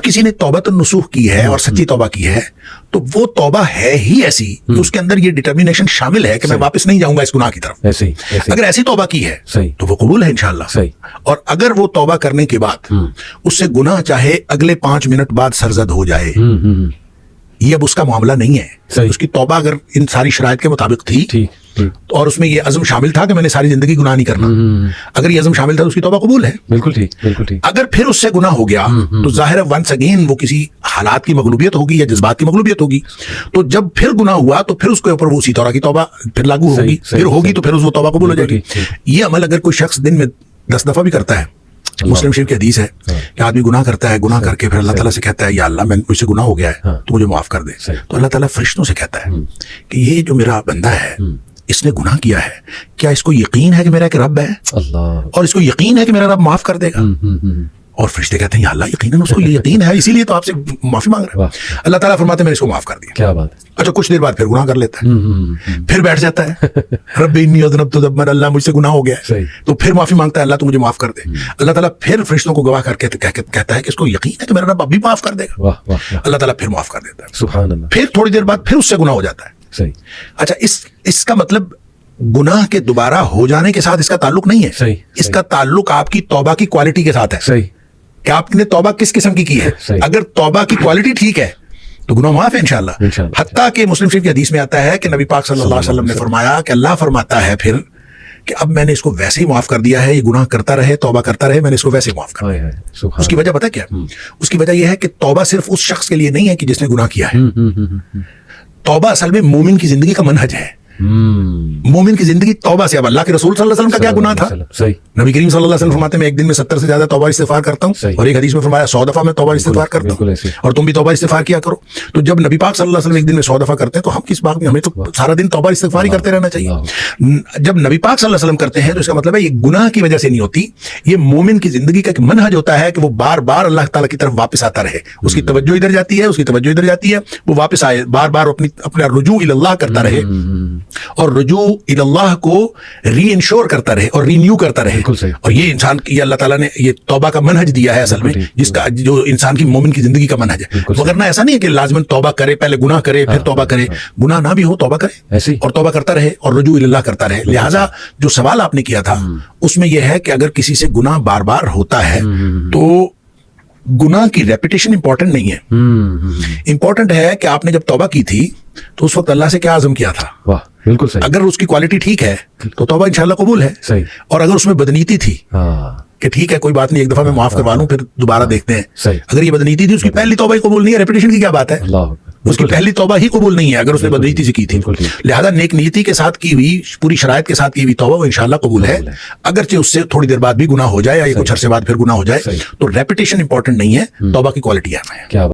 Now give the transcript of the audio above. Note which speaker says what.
Speaker 1: کسی نے توبۃ النصوح کی ہے اور سچی توبہ کی ہے تو وہ توبہ ہے ہی ایسی کہ اس کے اندر یہ ڈٹرمینیشن شامل ہے کہ میں واپس نہیں جاؤں گا اس گناہ کی طرف. اگر ایسی توبہ کی ہے تو وہ قبول ہے انشاءاللہ. اور اگر وہ توبہ کرنے کے بعد اس سے گناہ چاہے اگلے 5 منٹ بعد سرزد ہو جائے, یہ اب اس کا معاملہ نہیں ہے. اس کی توبہ اگر ان ساری شرائط کے مطابق تھی اور اس میں یہ عزم شامل تھا کہ میں نے ساری زندگی گناہ نہیں کرنا, اگر یہ عزم شامل تھا تو اس کی توبہ قبول ہے.
Speaker 2: بالکل ٹھیک.
Speaker 1: اگر پھر اس سے گناہ ہو گیا تو ظاہر ہے ونس اگین وہ کسی حالات کی مغلوبیت ہوگی یا جذبات کی مغلوبیت ہوگی. تو جب پھر گناہ ہوا تو پھر اس کے اوپر وہ اسی طرح کی توبہ پھر لاگو ہوگی, پھر ہوگی تو پھر اس وہ توبہ قبول ہو جائے گی. یہ عمل اگر کوئی شخص دن میں 10 دفعہ بھی کرتا ہے, مسلم شریف کی حدیث ہے کہ آدمی گناہ کرتا ہے, گناہ کر کے پھر اللہ تعالیٰ سے کہتا ہے یا اللہ میں مجھ سے گناہ ہو گیا ہے تو مجھے معاف کر دے, تو اللہ تعالیٰ فرشتوں سے کہتا ہے کہ یہ جو میرا بندہ ہے اس نے گناہ کیا ہے, کیا اس کو یقین ہے کہ میرا ایک رب ہے اور اس کو یقین ہے کہ میرا رب معاف کر دے گا؟ اور فرشتے کہتے ہیں یا اللہ یقیناً اس کو یہ یقین ہے, اسی لیے تو آپ سے معافی مانگ رہا ہے. اللہ تعالیٰ فرماتے ہیں میں نے اس کو معاف کر دیا.
Speaker 2: کیا بات ہے.
Speaker 1: اچھا کچھ دیر بعد پھر گناہ کر لیتا ہے, پھر بیٹھ جاتا ہے رب انی اذنبت ذنبا, اللہ مجھ سے گناہ ہو گیا ہے, تو پھر معافی مانگتا ہے اللہ تو مجھے معاف کر دے. اللہ تعالیٰ پھر فرشتوں کو گواہ کر کے کہتا ہے کہ اس کو یقین ہے کہ میرا رب اب بھی معاف کر دے گا. اللہ تعالیٰ پھر معاف کر دیتا ہے.
Speaker 2: سبحان اللہ.
Speaker 1: پھر تھوڑی دیر بعد پھر اس سے گناہ ہو جاتا ہے. اچھا اس کا مطلب گناہ کے دوبارہ ہو جانے کے ساتھ اس کا تعلق نہیں ہے, اس کا تعلق آپ کی توبہ کی کوالٹی کے ساتھ ہے کہ آپ نے توبہ کس قسم کی ہے. اگر توبہ کی کوالٹی ٹھیک ہے تو گناہ معاف ہے انشاءاللہ. حتیٰ کہ مسلم شریف کی حدیث میں آتا ہے کہ نبی پاک صلی اللہ علیہ وسلم نے فرمایا کہ اللہ فرماتا ہے پھر کہ اب میں نے اس کو ویسے ہی معاف کر دیا ہے, یہ گناہ کرتا رہے توبہ کرتا رہے, میں نے اس کو ویسے ہی معاف کر دیا. اس کی وجہ پتہ کیا, اس کی وجہ یہ ہے کہ توبہ صرف اس شخص کے لیے نہیں ہے کہ جس نے گناہ کیا ہے. توبہ اصل میں مومن کی زندگی کا منہج ہے. مومن کی زندگی توبہ سے. اب اللہ کے رسول صلی اللہ علیہ وسلم کا کیا گناہ تھا؟ نبی کریم صلی اللہ علیہ وسلم فرماتے ہیں میں ایک دن میں 70 سے زیادہ توبہ استغفار کرتا ہوں, اور ایک حدیث میں فرمایا 100 دفعہ میں توبہ استغفار کرتا ہوں, اور تم بھی توبہ استغفار کیا کرو. تو جب نبی پاک صلی اللہ علیہ وسلم ایک دن میں 100 دفعہ کرتے ہیں تو ہم کس بات میں, ہمیں تو سارا دن توبہ استغفار ہی کرتے رہنا چاہیے. جب نبی پاک صلی اللہ علیہ وسلم کرتے ہیں تو اس کا مطلب ہے یہ گناہ کی وجہ سے نہیں ہوتی, یہ مومن کی زندگی کا ایک منہج ہوتا ہے کہ وہ بار بار اللہ تعالیٰ کی طرف واپس آتا رہے. اس کی توجہ ادھر جاتی ہے, اس کی توجہ ادھر جاتی ہے, وہ واپس آئے, بار بار اپنا رجوع الی اللہ کرتا رہے, اور رجوع الی اللہ کو ری انشور کرتا رہے اور رینیو کرتا رہے. اور یہ انسان کی اللہ تعالیٰ نے یہ توبہ کا منہج دیا ہے اصل میں, جس کا جو انسان کی مومن کی زندگی کا منہج ہے. وگرنہ ایسا نہیں ہے کہ لازماً توبہ کرے, پہلے گناہ کرے پھر توبہ کرے. گناہ نہ بھی ہو توبہ کرے اور توبہ کرتا رہے اور رجوع الی اللہ کرتا رہے. لہٰذا جو سوال آپ نے کیا تھا اس میں یہ ہے کہ اگر کسی سے گناہ بار بار ہوتا ہے تو گناہ کی ریپیٹیشن امپورٹنٹ نہیں ہے. امپورٹنٹ ہے کہ آپ نے جب توبہ کی تھی تو اس وقت اللہ سے کیا عزم کیا تھا.
Speaker 2: بالکل صحیح.
Speaker 1: اگر اس کی کوالٹی ٹھیک ہے تو توبہ انشاءاللہ قبول ہے. اور اگر اس میں بدنیتی تھی کہ ٹھیک ہے کوئی بات نہیں ایک دفعہ میں معاف کروا لوں پھر دوبارہ دیکھتے ہیں, اگر یہ بدنیتی تھی اس کی پہلی توبہ ہی قبول نہیں ہے, ریپیٹیشن کی کیا بات ہے, اس کی پہلی توبہ ہی قبول نہیں ہے اگر اس نے بدنیتی سے کی تھی. لہذا نیک نیتی کے ساتھ کی ہوئی پوری شرائط کے ساتھ کی ہوئی توبہ وہ انشاءاللہ قبول ہے. اگرچہ اس سے تھوڑی دیر بعد بھی گناہ ہو جائے یا کچھ عرصے بعد پھر گناہ ہو جائے تو ریپیٹیشن امپورٹنٹ نہیں ہے, توبہ کی کوالٹی ہے.